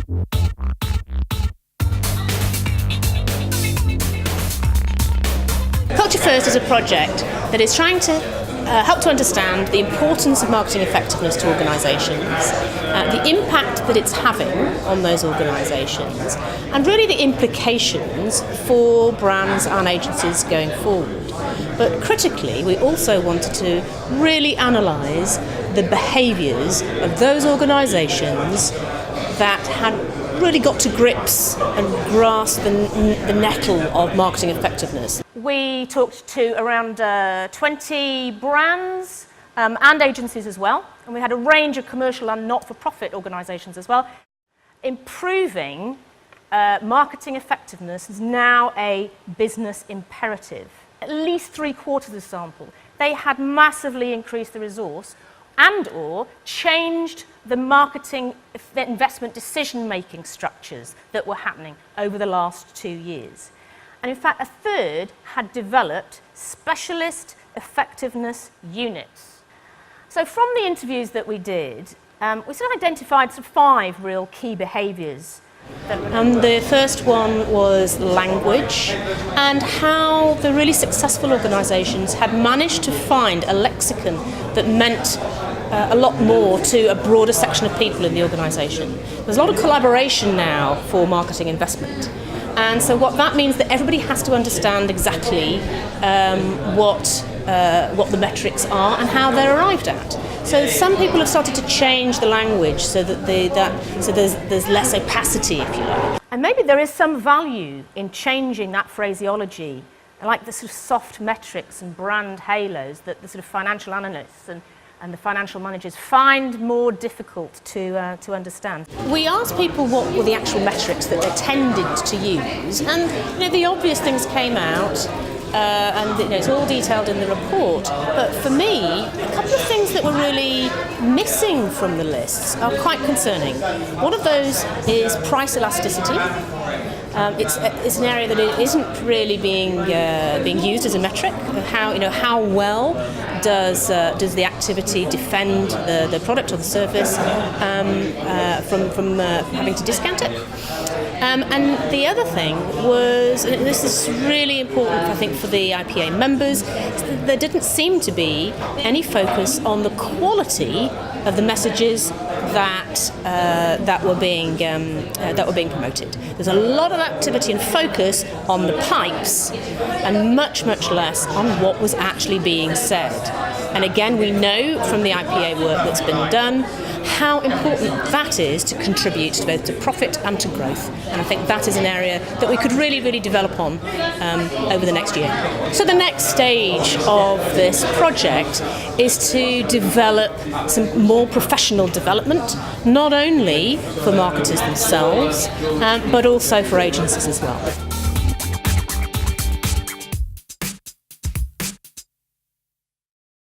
Culture First is a project that is trying to help to understand the importance of marketing effectiveness to organisations, the impact that it's having on those organisations, and really the implications for brands and agencies going forward. But critically, we also wanted to really analyse the behaviours of those organisations that had really got to grips and grasped the nettle of marketing effectiveness. We talked to around 20 brands and agencies as well, and we had a range of commercial and not-for-profit organisations as well. Improving marketing effectiveness is now a business imperative. At least 3/4 of the sample, they had massively increased the resource and/or changed the marketing investment decision-making structures that were happening over the last 2 years. And in fact, a third had developed specialist effectiveness units. So from the interviews that we did, we sort of identified 5 real key behaviours. The first one was language, and how the really successful organisations had managed to find a lexicon that meant a lot more to a broader section of people in the organisation. There's a lot of collaboration now for marketing investment. And so what that means that everybody has to understand exactly what the metrics are and how they're arrived at. So some people have started to change the language so that there's less opacity, if you like. And maybe there is some value in changing that phraseology, like the sort of soft metrics and brand halos that the sort of financial analysts and the financial managers find more difficult to understand. We asked people what were the actual metrics that they tended to use, and the obvious things came out, and it's all detailed in the report. But for me, a couple of things that were really missing from the lists are quite concerning. One of those is price elasticity. It's an area that isn't really being used as a metric. How well does the activity defend the product or the service from having to discount it? And the other thing was, and this is really important, I think, for the IPA members, there didn't seem to be any focus on the quality of the messages that were being promoted. There's a lot of activity and focus on the pipes, and much less on what was actually being said. And again, we know from the IPA work that's been done how important that is to contribute to both to profit and to growth. And I think that is an area that we could really develop on over the next year. So the next stage of this project is to develop some more professional development, not only for marketers themselves, but also for agencies as well.